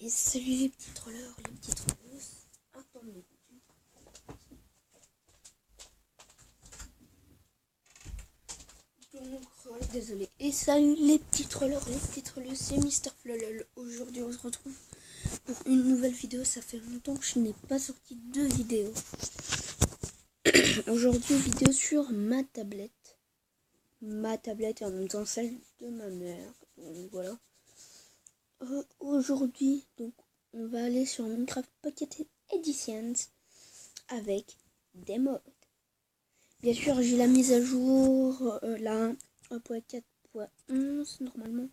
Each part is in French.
Et salut les petits trollers, les petits trolleuses. Attendez. Donc, désolé. Et salut les petits trollers, les petits trolleuses, c'est Mister Flolol. Aujourd'hui, on se retrouve pour une nouvelle vidéo. Ça fait longtemps que je n'ai pas sorti de vidéo. Aujourd'hui, vidéo sur ma tablette. Ma tablette et en même temps celle de ma mère. Donc, voilà. Aujourd'hui, donc, on va aller sur Minecraft Pocket Editions avec des mods. Bien sûr, j'ai la mise à jour, la 1.4.11 normalement.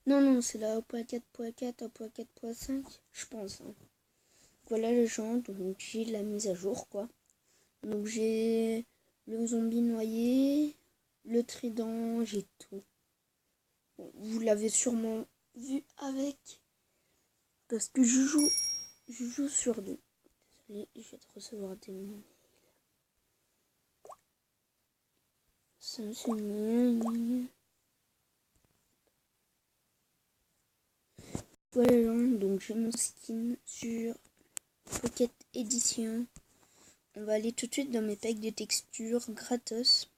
Non, c'est la 1.4.4, 1.4.5, je pense. Hein. Voilà les gens, donc j'ai la mise à jour, quoi. Donc j'ai le zombie noyé, le trident, j'ai tout. Bon, vous l'avez sûrement vu avec, parce que je joue sur deux. Désolé, je vais te recevoir des mails. Ça c'est mignon. Voilà, donc j'ai mon skin sur Pocket Edition. On va aller tout de suite dans mes packs de textures gratos.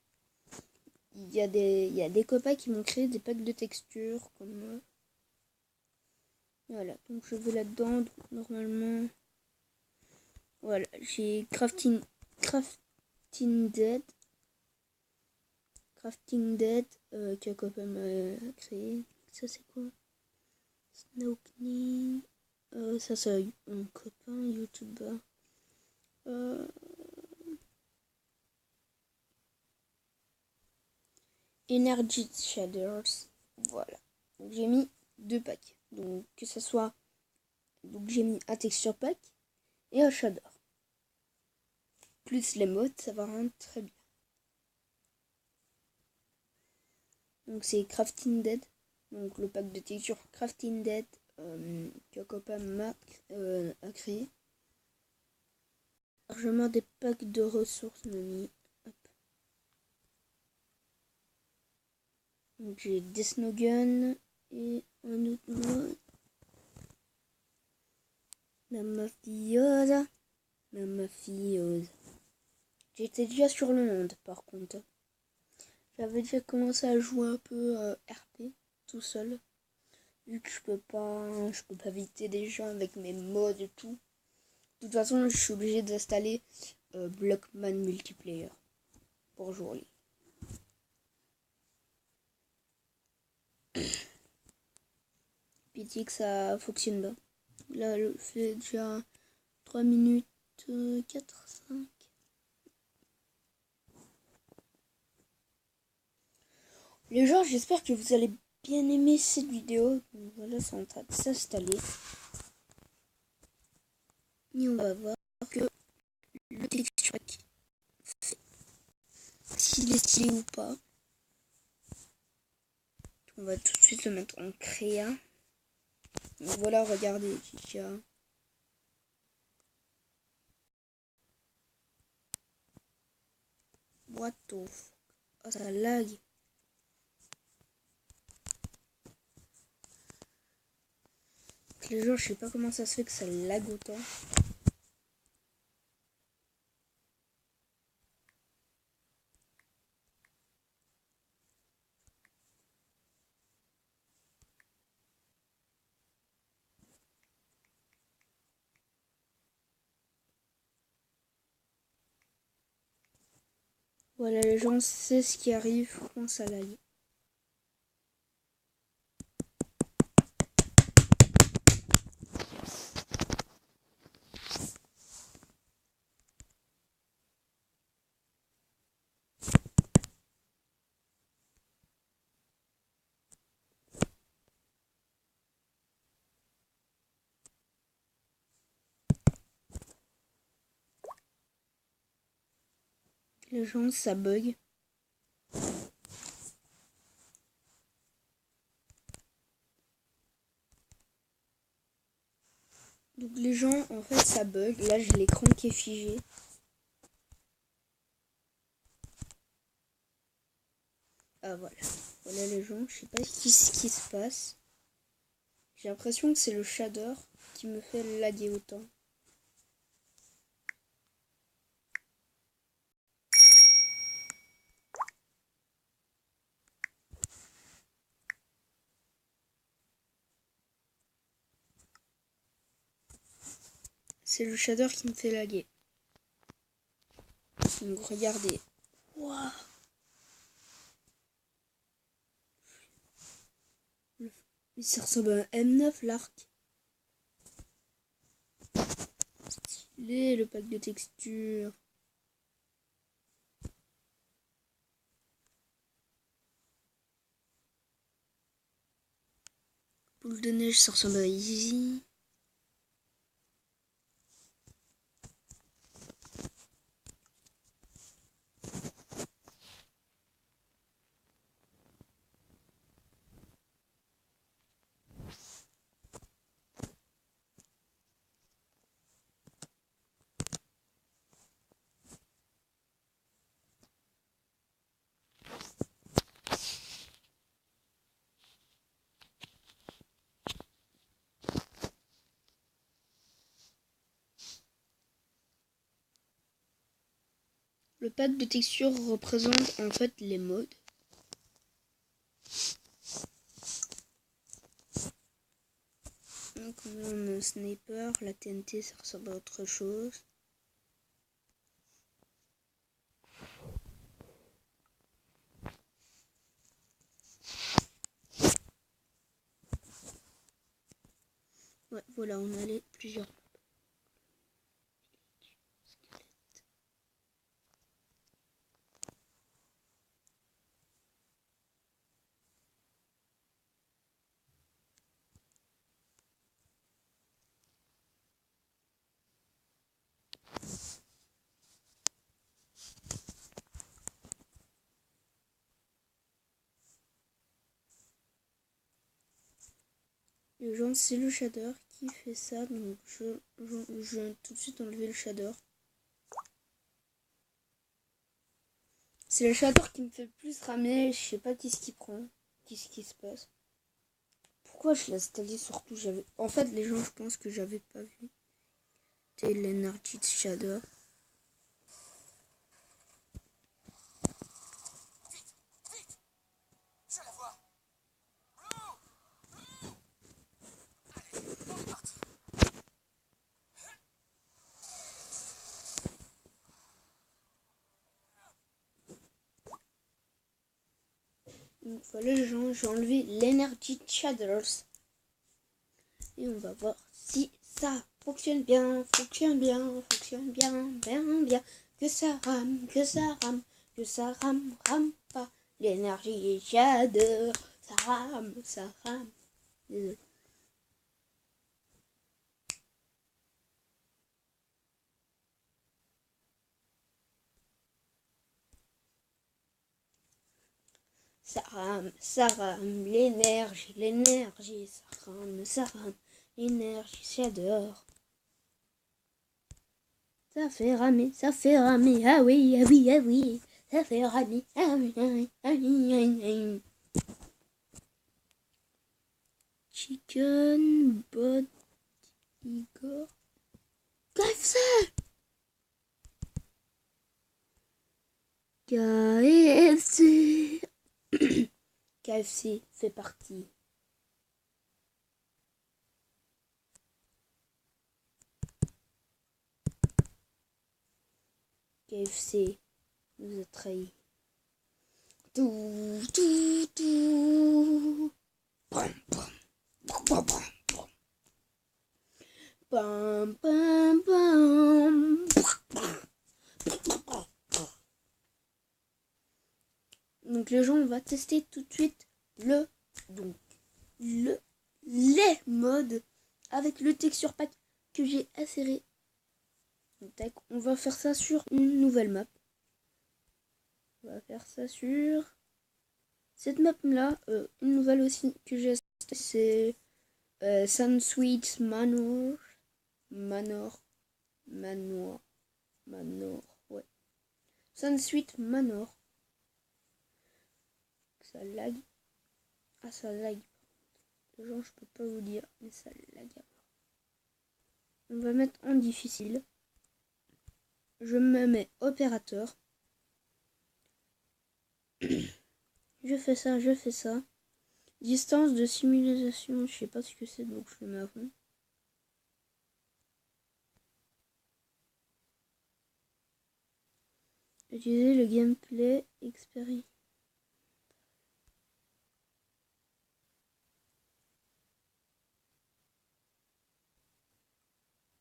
Il y a des copains qui m'ont créé des packs de textures comme moi. Voilà, donc je vais là-dedans. Normalement, voilà, j'ai Crafting Dead. Qu'un copain m'a créé. Ça c'est quoi? Snowkning. Ça c'est un copain youtubeur. Energy Shaders. Voilà. Donc j'ai mis 2 packs. Donc que ce soit. Donc j'ai mis un texture pack et un shader. Plus les modes, ça va rendre très bien. Donc c'est Crafting Dead. Donc le pack de texture Crafting Dead que copain a créé. Largement des packs de ressources mis. Donc j'ai des Snowgun et un autre mode. La mafiosa. J'étais déjà sur le monde par contre. J'avais déjà commencé à jouer un peu RP tout seul. Vu que je peux pas visiter des gens avec mes mods et tout. De toute façon, je suis obligé d'installer Blockman Multiplayer pour jouer. Pitié que ça fonctionne pas. Là, je fais déjà 3 minutes 4, 5. Les gens, j'espère que vous allez bien aimer cette vidéo. Donc voilà, c'est en train de s'installer. Et on va voir que le texture pack fait s'il est stylé ou pas. On va tout de suite le mettre en créa. Donc voilà, regardez, Chicha. What the fuck? Oh, ça lag. Les gens, je sais pas comment ça se fait que ça lag autant. Voilà, les gens, c'est ce qui arrive quand ça lag. Les gens, ça bug. Donc les gens, en fait, ça bug. Là, j'ai l'écran qui est figé. Ah voilà. Voilà les gens, je sais pas ce qui se passe. J'ai l'impression que c'est le shader qui me fait laguer autant. C'est le shader qui me fait laguer. Donc regardez. Waouh. Ça ressemble à un M9 l'arc. Stylé le pack de texture. Boule de neige, ça ressemble à Easy. Le pack de texture représente en fait les modes. Donc on a un sniper, la TNT ça ressemble à autre chose. Ouais, voilà, on a les plusieurs. Les gens, c'est le shader qui fait ça, donc je vais tout de suite enlever le shader. C'est le shader qui me fait le plus ramer, je sais pas qu'est-ce qui prend, qu'est-ce qui se passe. Pourquoi je l'ai installé surtout j'avais. En fait les gens je pense que j'avais pas vu. C'est l'Energy Shader. Donc voilà les gens, j'ai enlevé l'Energy Shaders. Et on va voir si ça fonctionne bien, bien. Que ça rame, que ça rame, que ça rame pas. L'énergie shader, ça rame. Désolé. Ça rame, l'énergie, ça rame, l'énergie shader. Ça fait ramer, ah oui, ah oui, ah oui. Ça fait ramer, ah oui, ah oui, ah oui, ah oui. Chicken, bot, Igor. KFC KFC KFC fait partie. KFC nous a trahis. Tout. Bam, bam, bam, bam, bam, bam, bam. Donc les gens, on va tester tout de suite les modes avec le texture pack que j'ai inséré. Donc, on va faire ça sur une nouvelle map. On va faire ça sur cette map là. Une nouvelle aussi que j'ai c'est Sunsweet Manor. Ouais. Sunsweet Manor. Ça lag. Ah, ça lag. de gens, je peux pas vous dire, mais ça lag. On va mettre en difficile. Je me mets opérateur. Je fais ça. Distance de simulation, je sais pas ce que c'est, donc je le mets à fond. Utiliser le gameplay expéri.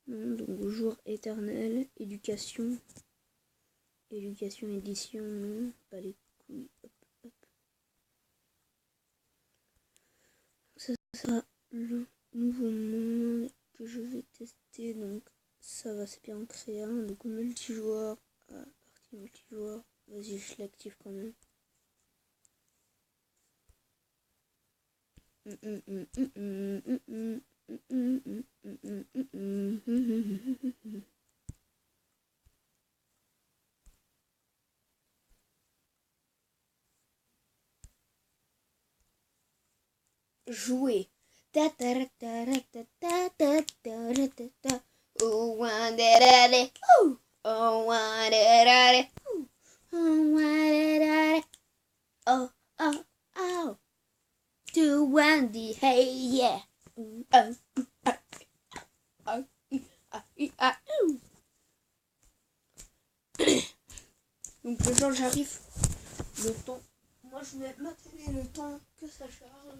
Non, donc jour éternel, éducation. Éducation, édition, non, pas les couilles. Hop, hop. Ça sera le nouveau monde que je vais tester. Donc ça va, c'est bien créé un. Donc multijoueur. Ah, partie multijoueur. Vas-y, je l'active quand même. Jouer. Oh, oh, oh. To Wendy, hey, yeah. Donc déjà j'arrive le temps. Moi je vais maintenir le temps que ça charge.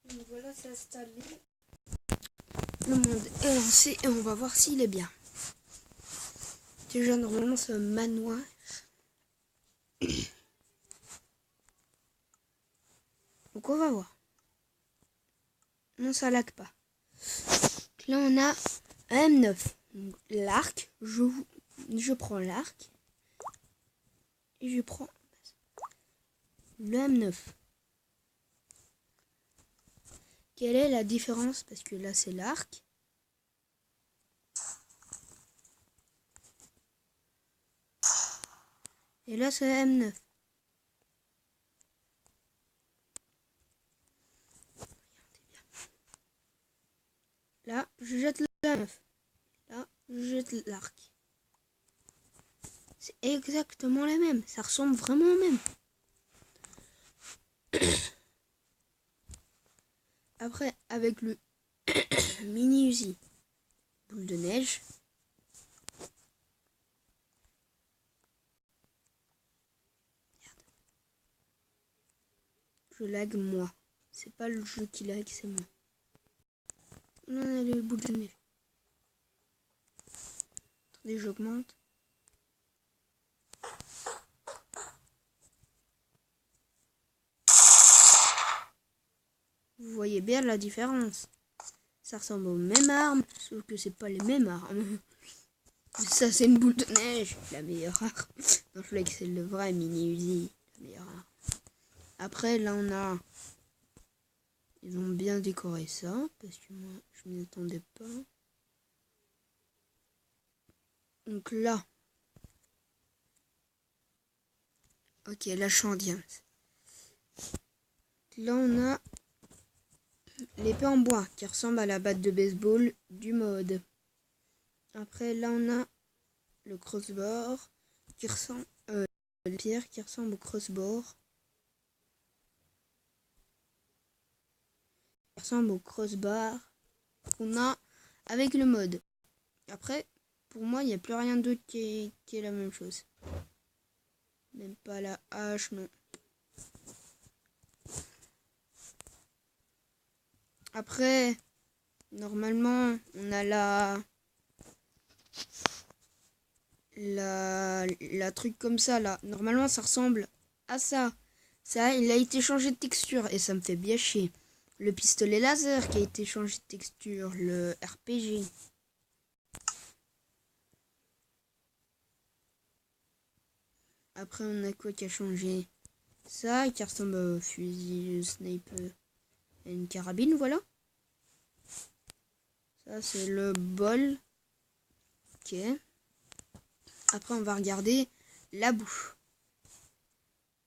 Donc voilà, c'est installé. Le monde est lancé et on va voir s'il est bien. Déjà normalement c'est un manoir. Donc on va voir. Non, ça lag pas. Là on a un M9. L'arc, je prends l'arc. Et je prends le M9. Quelle est la différence? Parce que là c'est l'arc. Et là c'est M9. Là je jette le M9. Là je jette l'arc. C'est exactement la même. Ça ressemble vraiment au même. Après avec le mini Uzi boule de neige. Je lag moi. C'est pas le jeu qui lag, c'est moi. Là on a les boules de neige. Attendez, j'augmente. Vous voyez bien la différence. Ça ressemble aux mêmes armes, sauf que c'est pas les mêmes armes. Ça c'est une boule de neige, la meilleure arme. Non, je voulais que c'est le vrai mini Uzi, la meilleure arme. Après là on a... Ils ont bien décoré ça, parce que moi je m'y attendais pas. Donc là... Ok, là je suis en diamant. Là on a l'épée en bois qui ressemble à la batte de baseball du mode. Après là on a le crossbow qui ressemble... le pierre qui ressemble au crossbow. Ressemble au crossbar qu'on a avec le mode. Après, pour moi, il n'y a plus rien d'autre qui est la même chose. Même pas la hache, non. Après, normalement, on a la truc comme ça, là. Normalement, ça ressemble à ça. Ça, il a été changé de texture et ça me fait bien chier. Le pistolet laser qui a été changé de texture, le RPG. Après, on a quoi qui a changé? Ça, qui ressemble au fusil sniper et une carabine, voilà. Ça, c'est le bol. Ok. Après, on va regarder la bouffe.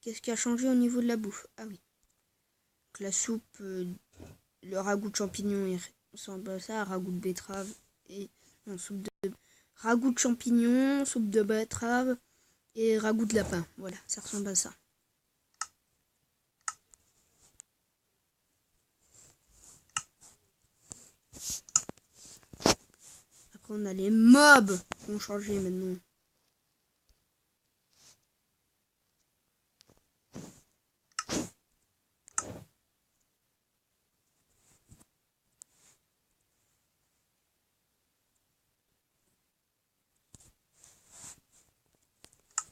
Qu'est-ce qui a changé au niveau de la bouffe? Ah oui. Donc, la soupe, le ragoût de champignons, il ressemble à ça, ragoût de betterave et non, ragoût de champignons, soupe de betterave et ragoût de lapin. Voilà, ça ressemble à ça. Après, on a les mobs qui ont changé maintenant.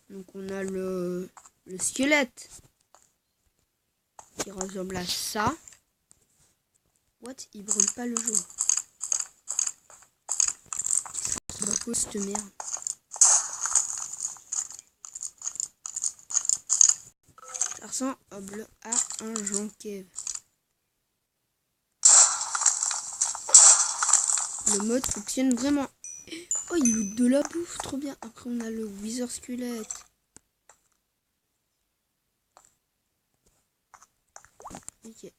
Donc on a le squelette qui ressemble à ça. What? Il brûle pas le jour. C'est pas quoi cette merde? Ça ressemble à un jonquet. Le mode fonctionne vraiment. Oh, il loot de la bouffe, trop bien. Après, on a le Wither Squelette. Ok. C'est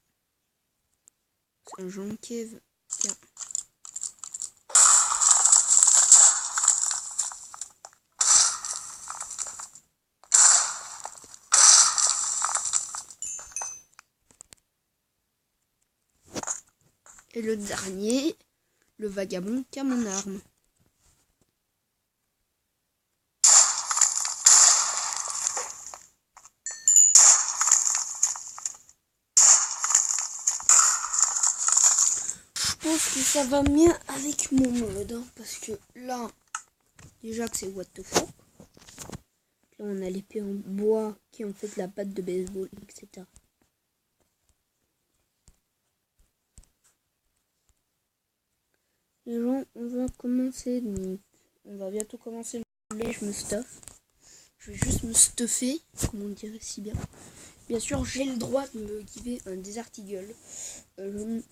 un jonquet. Tiens. Et le dernier, le vagabond qui a mon arme. Je pense que ça va mieux avec mon mode, hein, parce que là, déjà que c'est what the fuck. Là, on a l'épée en bois qui est en fait la patte de baseball, etc. Les gens, on va commencer, donc on va bientôt commencer le lait, je me stuff. Je vais juste me stuffer, comme on dirait si bien. Bien sûr, j'ai le droit de me giver un Desert Eagle. Je me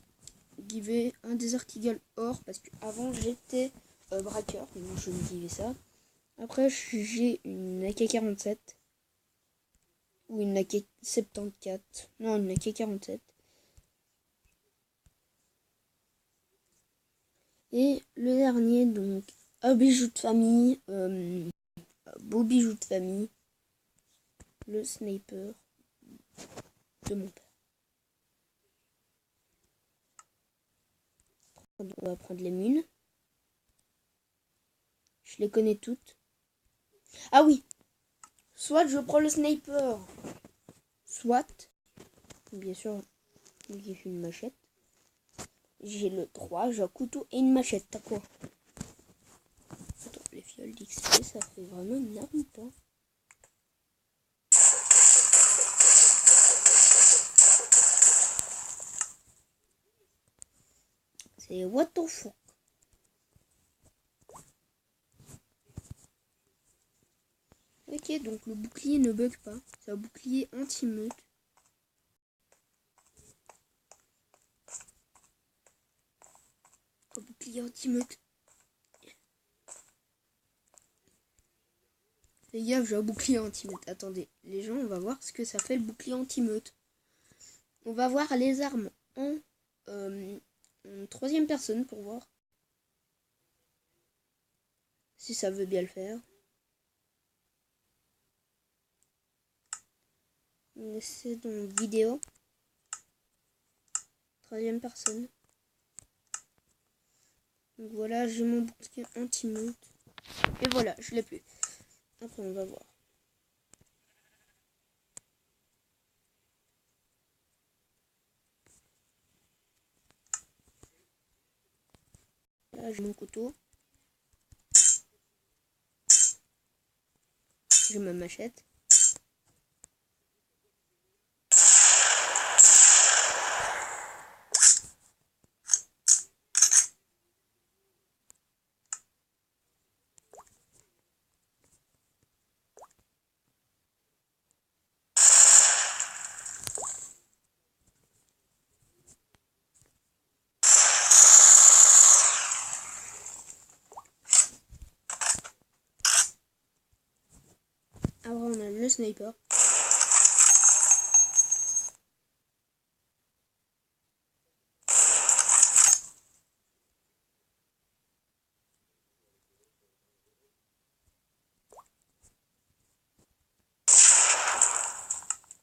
giver un Desert Eagle or, parce qu'avant j'étais braqueur, donc je me givais ça. Après, j'ai une AK-47. Ou une AK-74. Non, une AK-47. Et le dernier, donc, un bijou de famille. Un beau bijou de famille. Le sniper de mon père. On va prendre les mines. Je les connais toutes. Ah oui! Soit je prends le sniper. Soit, bien sûr, j'ai une machette. J'ai le 3, j'ai un couteau et une machette. T'as quoi? Attends, les fioles d'XP, ça fait vraiment une arme ou pas? C'est what the fuck? Ok, donc le bouclier ne bug pas. C'est un bouclier anti-meute. Un bouclier anti-meute. Les gars, j'ai un bouclier anti-meute. Attendez, les gens, on va voir ce que ça fait le bouclier anti-meute. On va voir les armes en troisième personne pour voir si ça veut bien le faire. On essaie dans vidéo. Troisième personne. Donc voilà, j'ai mon bouclier anti-meute. Et voilà, je l'ai plus. Après, on va voir. Là, j'ai mon couteau. J'ai ma machette. sniper.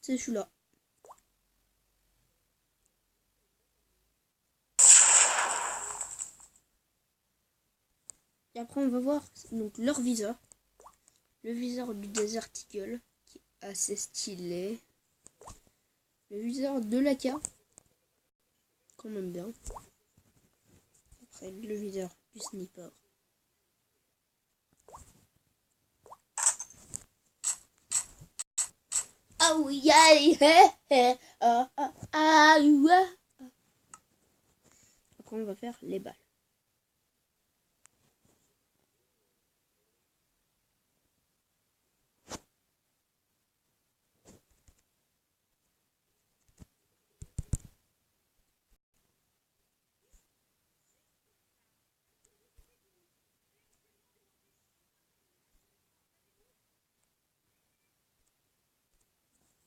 C'est celui-là. Et après on va voir donc leur viseur. Le viseur du Desert Eagle qui est assez stylé. Le viseur de l'AK quand même bien. Après le viseur du sniper. Ah oui, aïe, après on va faire les balles.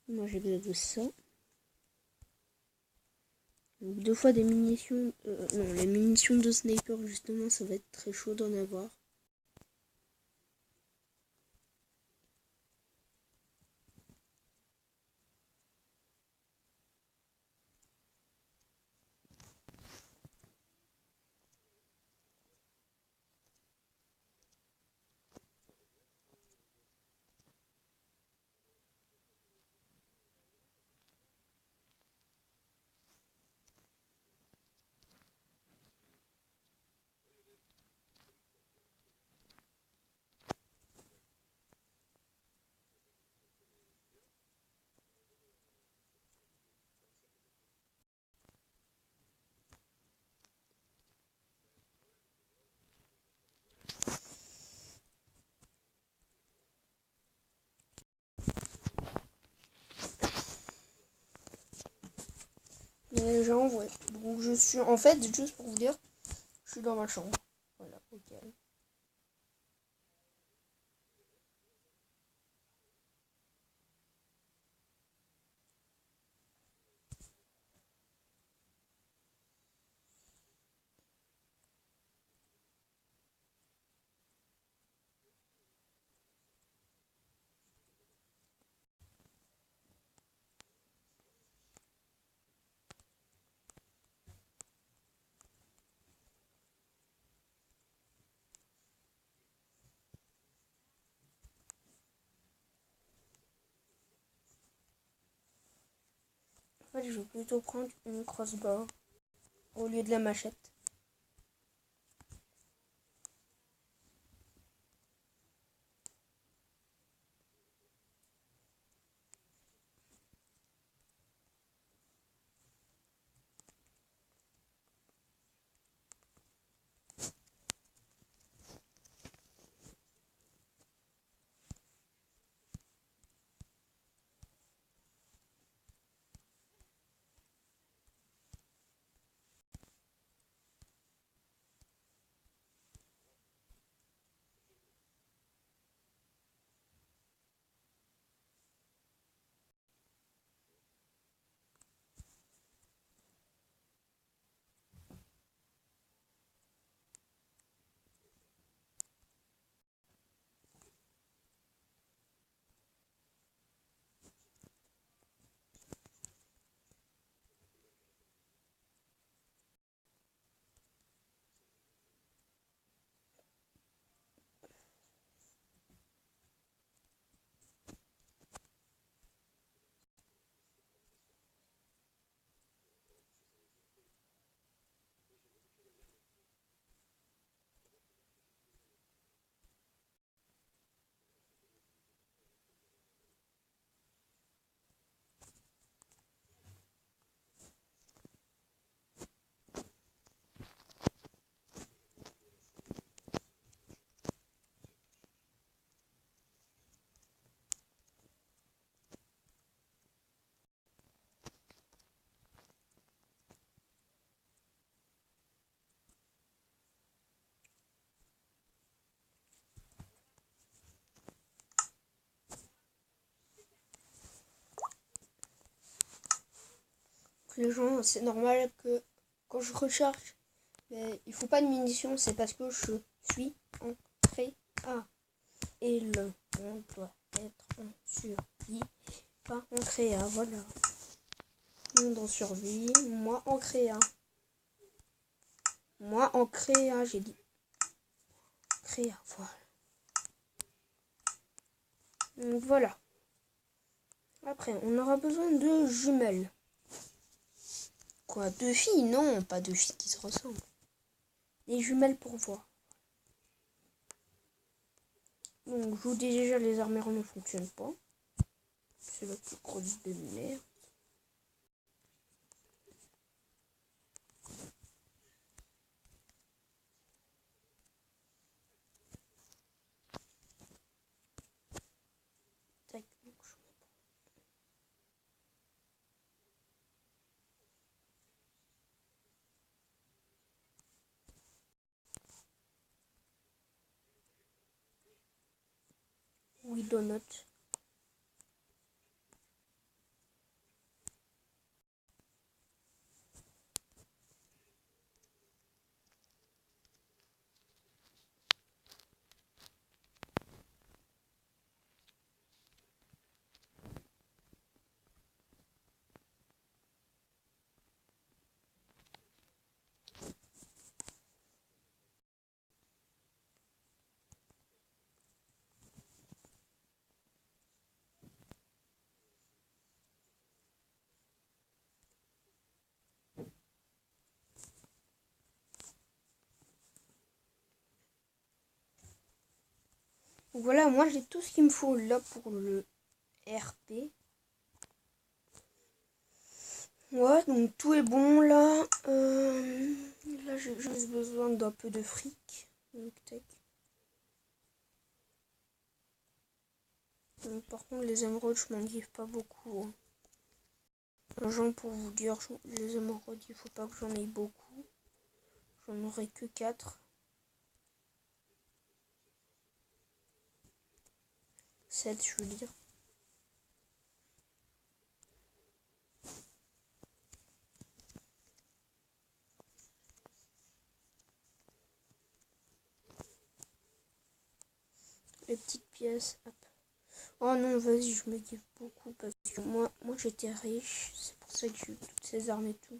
Moi j'ai besoin de ça. Donc 2 fois des munitions. Non, les munitions de sniper justement, ça va être très chaud d'en avoir. Les gens, ouais. Donc je suis en fait, juste pour vous dire, je suis dans ma chambre. Voilà, ok. En fait, je vais plutôt prendre une crossbow au lieu de la machette. les gens, c'est normal que quand je recharge, mais il faut pas de munitions, c'est parce que je suis en créa. Et le monde doit être en survie, pas en créa, voilà. Monde en survie, moi en créa. Moi en créa, j'ai dit. Créa, voilà. Donc voilà. Après, on aura besoin de jumelles. Quoi, deux filles? Non, pas deux filles qui se ressemblent. Des jumelles pour voir. Donc, je vous dis déjà, les armures ne fonctionnent pas. C'est la plus grosse de merde. Tac, donc je mets pas. Oui, donut. Donc voilà, moi j'ai tout ce qu'il me faut là pour le RP. Ouais, donc tout est bon là. Là j'ai juste besoin d'un peu de fric. Donc, tac. Donc, par contre les émeraudes je m'en give pas beaucoup. Genre pour vous dire, les émeraudes il faut pas que j'en aie beaucoup. J'en aurai que 4. 7 je veux dire. Les petites pièces. Hop. Oh non, vas-y, je me give beaucoup parce que moi j'étais riche. C'est pour ça que j'ai eu toutes ces armes et tout.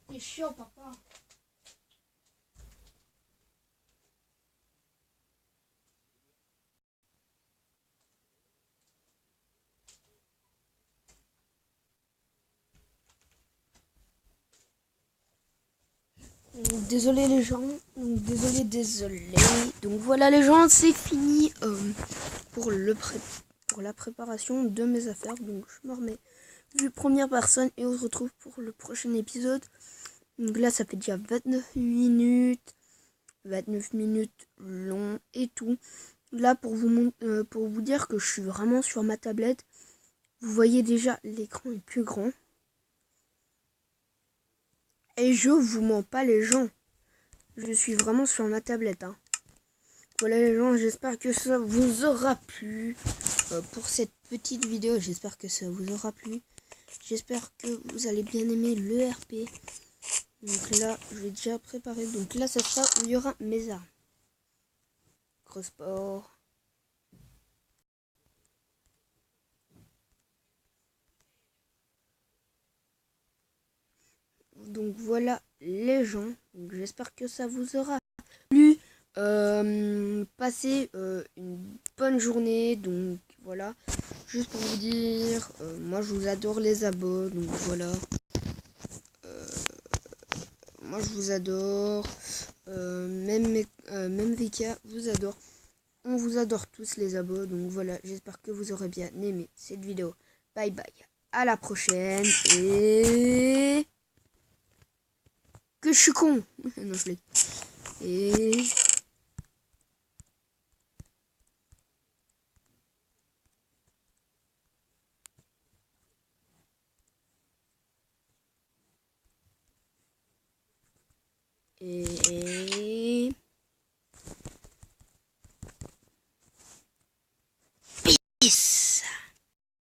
C'est chiant, papa. Désolé les gens, donc désolé. Donc voilà les gens, c'est fini pour la préparation de mes affaires. Donc je me remets vue première personne et on se retrouve pour le prochain épisode. Donc là ça fait déjà 29 minutes long et tout. Là pour vous dire que je suis vraiment sur ma tablette. Vous voyez déjà l'écran est plus grand. Et je vous mens pas les gens. Je suis vraiment sur ma tablette. Hein. Voilà les gens, j'espère que ça vous aura plu pour cette petite vidéo. J'espère que ça vous aura plu. J'espère que vous allez bien aimer le RP. Donc là, je l'ai déjà préparé. Donc là, ça sera où il y aura mes armes. Crossbow. Donc voilà les gens. J'espère que ça vous aura plu. Passez une bonne journée. Donc voilà. Juste pour vous dire, moi je vous adore les abos. Donc voilà. Moi je vous adore. Même Vika vous adore. On vous adore tous les abos. Donc voilà. J'espère que vous aurez bien aimé cette vidéo. Bye bye. À la prochaine. Et que je suis con. Non, je l'ai. Et...